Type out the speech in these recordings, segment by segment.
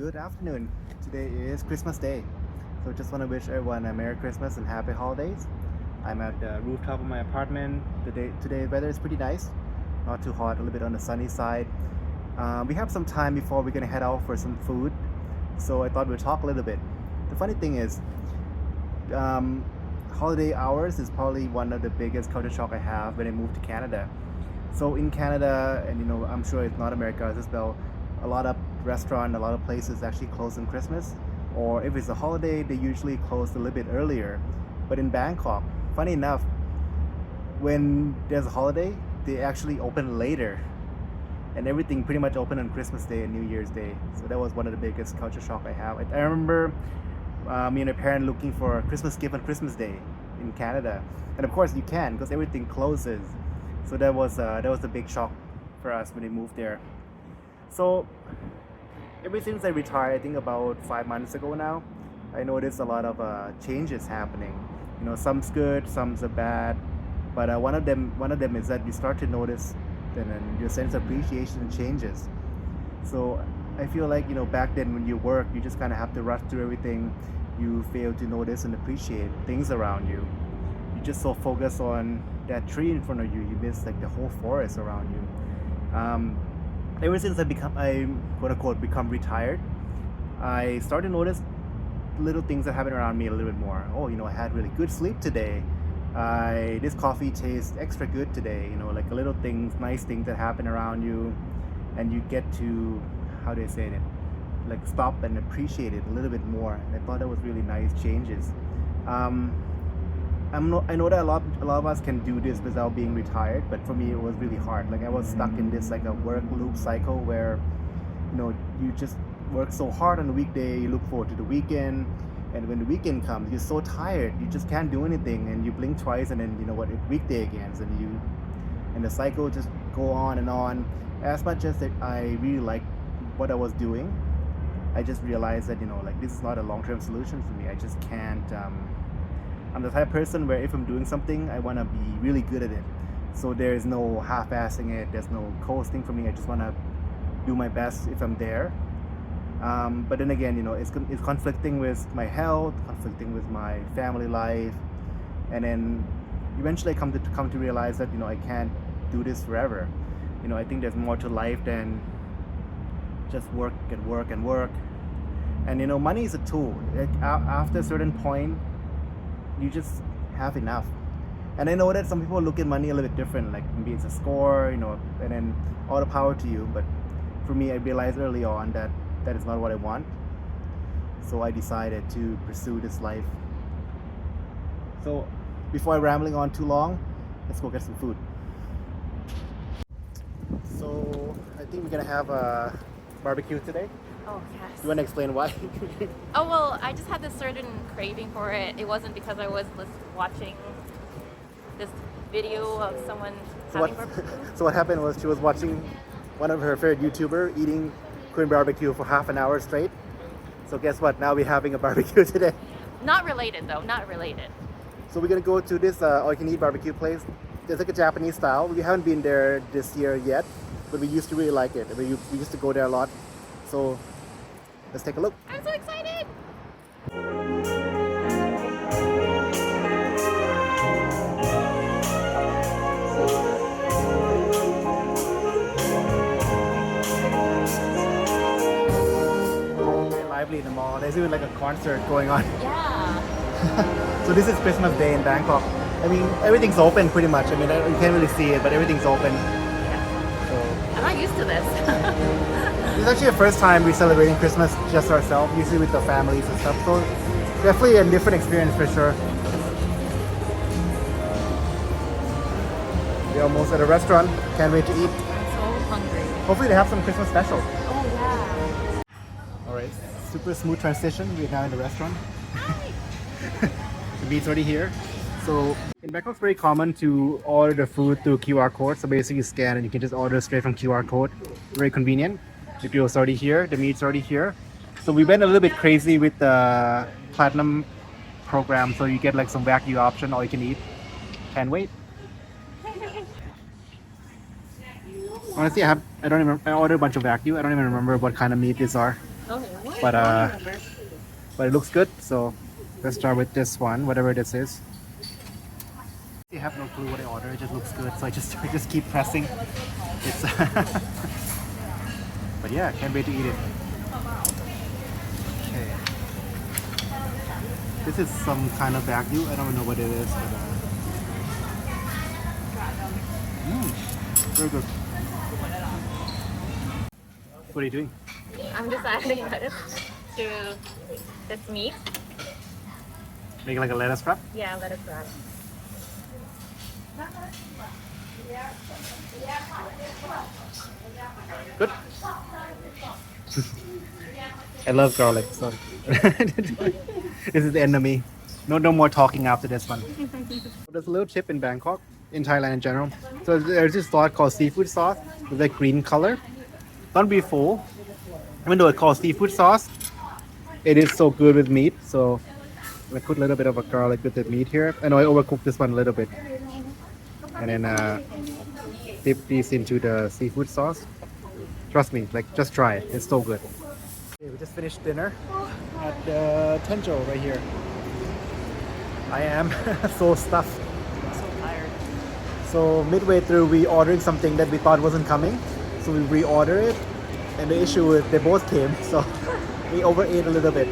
Good afternoon. Today is Christmas Day. So just want to wish everyone a Merry Christmas and Happy Holidays. I'm at the rooftop of my apartment. Today weather is pretty nice. Not too hot, a little bit on the sunny side. We have some time before we're gonna head out for some food. So I thought we'd talk a little bit. The funny thing is, holiday hours is probably one of the biggest culture shock I have when I moved to Canada. So in Canada, and I'm sure it's not America as well, a lot of restaurant, a lot of places actually close on Christmas, or if it's a holiday, they usually close a little bit earlier. But in Bangkok, funny enough, when there's a holiday, they actually open later, and everything pretty much open on Christmas Day and New Year's Day. So that was one of the biggest culture shock I have. I remember me and my parent looking for a Christmas gift on Christmas Day in Canada, and of course you can because everything closes. So that was a big shock for us when we moved there. So ever since I retired, I think about 5 months ago now, I noticed a lot of changes happening. Some's good, some's bad, but one of them is that you start to notice, and then your sense of appreciation changes. So I feel like back then when you work, you just kind of have to rush through everything. You fail to notice and appreciate things around you. You just so focus on that tree in front of you, you miss like the whole forest around you. Ever since I quote unquote become retired, I started to notice little things that happen around me a little bit more. I had really good sleep today. This coffee tastes extra good today. Like little things, nice things that happen around you, and you get to, how do I say it, like stop and appreciate it a little bit more. And I thought that was really nice changes. I know that a lot of us can do this without being retired, but for me it was really hard. Like I was stuck in this like a work loop cycle where you just work so hard on the weekday, you look forward to the weekend, and when the weekend comes, you're so tired, you just can't do anything, and you blink twice, and then it's weekday again, and the cycle just go on and on. As much as that I really like what I was doing, I just realized that like this is not a long-term solution for me. I just can't. I'm the type of person where if I'm doing something, I want to be really good at it. So there's no half-assing it. There's no coasting for me. I just want to do my best if I'm there. But then again, it's conflicting with my health, conflicting with my family life, and then eventually I come to realize that I can't do this forever. I think there's more to life than just work and work and work. And money is a tool. Like after a certain point, you just have enough. And I know that some people look at money a little bit different, like maybe it's a score, and then all the power to you. But for me, I realized early on that that is not what I want. So I decided to pursue this life. So before I'm rambling on too long, let's go get some food. So I think we're gonna have a barbecue today. Oh, yes. Do you want to explain why? Oh, well, I just had this certain craving for it. It wasn't because I was watching this video of someone having barbecue. So what happened was she was watching one of her favorite YouTuber eating Korean barbecue for half an hour straight. So guess what? Now we're having a barbecue today. Not related, though. Not related. So we're going to go to this all-you-can-eat barbecue place. It's like a Japanese style. We haven't been there this year yet, but we used to really like it. We used to go there a lot. So let's take a look. I'm so excited! Very lively in the mall. There's even like a concert going on. Yeah. So this is Christmas Day in Bangkok. I mean, everything's open pretty much. I mean, you can't really see it, but everything's open. Yeah. So I'm not used to this. it's actually the first time we're celebrating Christmas just ourselves, usually with the families and stuff. So definitely a different experience for sure. We're almost at a restaurant. Can't wait to eat. I'm so hungry. Hopefully they have some Christmas special. Oh, yeah. All right, super smooth transition. We're now in the restaurant. Hi! The meat's already here. So in Bangkok, it's very common to order the food through QR code. So basically you scan and you can just order straight from QR code. Very convenient. The grill's already here, the meat's already here. So we went a little bit crazy with the platinum program. So you get like some Wagyu option, all you can eat. Can't wait. Honestly, I ordered a bunch of Wagyu. I don't even remember what kind of meat these are. Okay. But it looks good. So let's start with this one, whatever this is. I have no clue what I ordered. It just looks good, so I just keep pressing. It's but yeah, can't wait to eat it. Okay. This is some kind of bagu. I don't know what it is, but very good. What are you doing? I'm just adding lettuce to this meat. Making like a lettuce wrap? Yeah, lettuce wrap. Good. I love garlic, so this is the enemy. No more talking after this one. There's a little tip in Bangkok, in Thailand in general. So there's this sauce called seafood sauce with a green color. Don't be fooled. Even though it's called seafood sauce, it is so good with meat. So I put a little bit of a garlic with the meat here. I know I overcooked this one a little bit. And then dip these into the seafood sauce. Trust me, like just try it. It's so good. Okay, we just finished dinner at the Tenjo right here. I am so stuffed. I'm so tired. So midway through, we ordered something that we thought wasn't coming. So we reordered it. And the issue is they both came. So we overate a little bit.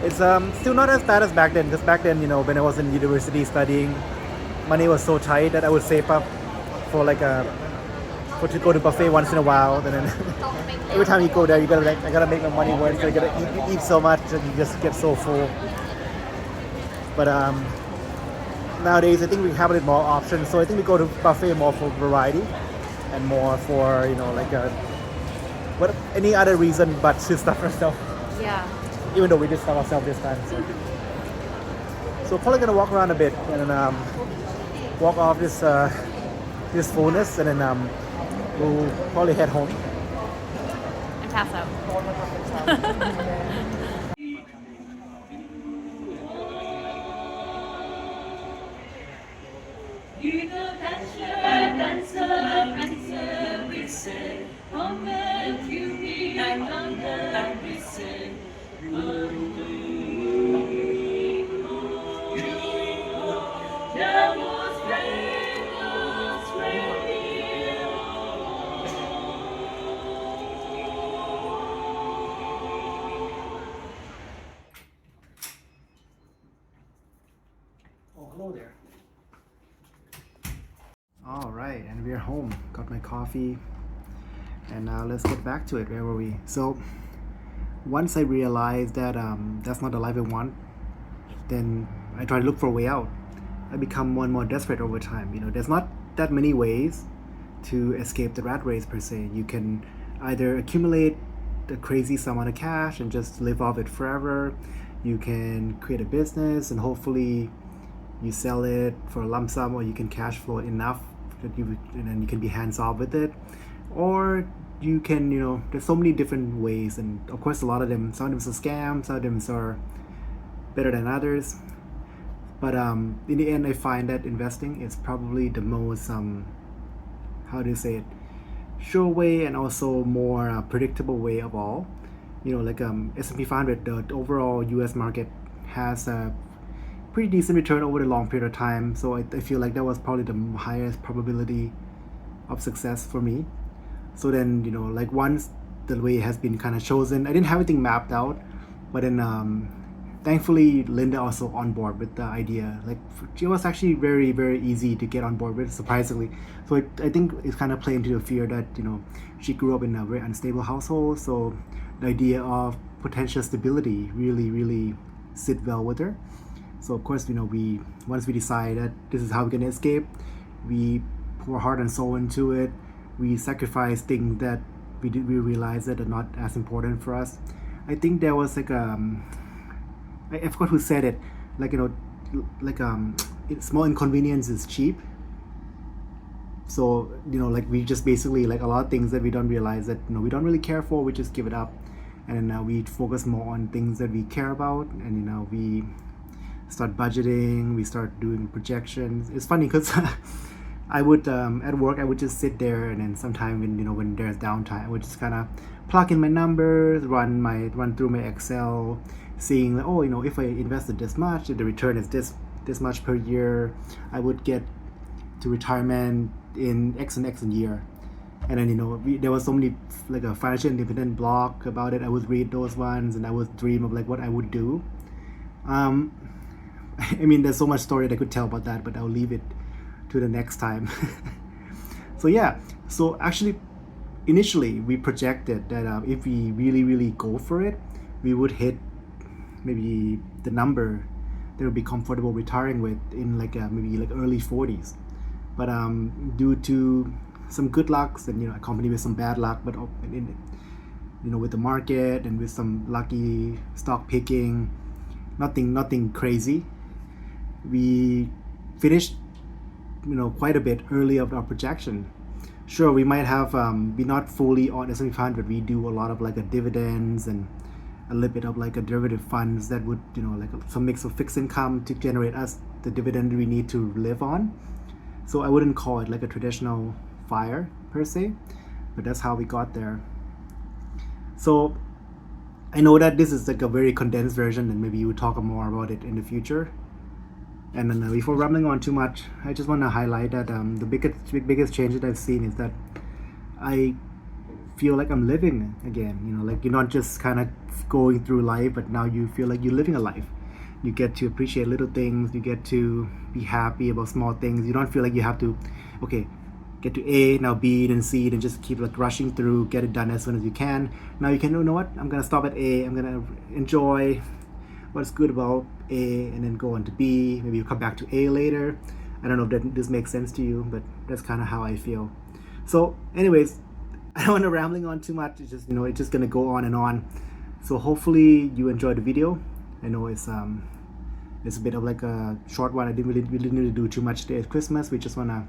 It's still not as bad as back then. Because back then, you know, when I was in university studying, money was so tight that I would save up for like to go to buffet once in a while. And then every time you go there, you gotta like, I gotta make my money work. So you gotta eat so much and you just get so full. But nowadays, I think we have a little more options. So I think we go to buffet more for variety and more for, you know, like any other reason but to stuff ourselves. Yeah. Even though we did stuff ourselves this time. So probably gonna walk around a bit and then walk off this fullness, and then we'll probably head home. And pass out. Oh, hello there. All right, and we're home. Got my coffee, and now let's get back to it. Where were we? So once I realized that that's not the life I want, then I try to look for a way out. I become more and more desperate over time. You know, there's not that many ways to escape the rat race per se. You can either accumulate a crazy sum of cash and just live off it forever. You can create a business and hopefully you sell it for a lump sum, or you can cash flow enough that and then you can be hands off with it. Or you can, you know, there's so many different ways, and of course some of them are scams, some of them are better than others. But in the end, I find that investing is probably the most how do you say it, sure way and also more predictable way of all. You know, like S&P 500, the overall US market has a pretty decent return over the long period of time. So I feel like that was probably the highest probability of success for me. So then, you know, like once the way has been kind of chosen, I didn't have everything mapped out, but then thankfully Linda also on board with the idea. Like she was actually very, very easy to get on board with, surprisingly. So I think it's kind of playing into the fear that, you know, she grew up in a very unstable household. So the idea of potential stability really, really sit well with her. So of course, you know, once we decide that this is how we're gonna escape, we pour heart and soul into it. We sacrifice things that we realize that are not as important for us. I think there was like I forgot who said it, like, you know, like small inconvenience is cheap. So, you know, like we just basically, like a lot of things that we don't realize that, you know, we don't really care for, we just give it up, and then we focus more on things that we care about, and you know, we start budgeting, we start doing projections. It's funny because I would at work I would just sit there, and then sometime when, you know, when there's downtime, I would just kind of plug in my numbers, run through my Excel, seeing that, oh, if I invested this much, if the return is this much per year, I would get to retirement in X and X a year. And then there was so many like a financial independent blog about it. I would read those ones and I would dream of like what I would do. I mean, there's so much story that I could tell about that, but I'll leave it to the next time. So yeah, so actually initially we projected that if we really go for it, we would hit maybe the number that would be comfortable retiring with in like maybe like early 40s. But due to some good lucks and accompanied with some bad luck, but with the market and with some lucky stock picking, nothing crazy. We finished quite a bit early of our projection. Sure, we might have be not fully on S&P 500. We do a lot of like a dividends and a little bit of like a derivative funds that would like some mix of fixed income to generate us the dividend we need to live on. So I wouldn't call it like a traditional FIRE per se, but that's how we got there. So I know that this is like a very condensed version, and maybe you would talk more about it in the future. And then before rambling on too much, I just want to highlight that the biggest change that I've seen is that I feel like I'm living again. Like you're not just kind of going through life, but now you feel like you're living a life. You get to appreciate little things. You get to be happy about small things. You don't feel like you have to, okay, get to A, now B, then C, then just keep like rushing through, get it done as soon as you can. Now you can, you know what, I'm gonna stop at A, I'm gonna enjoy what's good about A, and then go on to B. Maybe you come back to A later. I don't know if this makes sense to you, but that's kind of how I feel. So anyways, I don't want to rambling on too much. It's just it's just gonna go on and on. So hopefully you enjoyed the video. I know it's a bit of like a short one. I didn't really need to do too much today at Christmas. We just wanna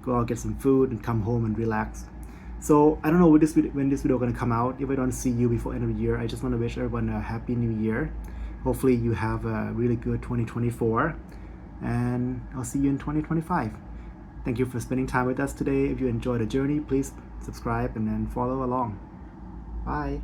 go out, get some food, and come home and relax. So I don't know when this video gonna come out. If I don't see you before end of the year, I just want to wish everyone a happy new year. Hopefully you have a really good 2024, and I'll see you in 2025. Thank you for spending time with us today. If you enjoyed the journey, please subscribe and then follow along. Bye.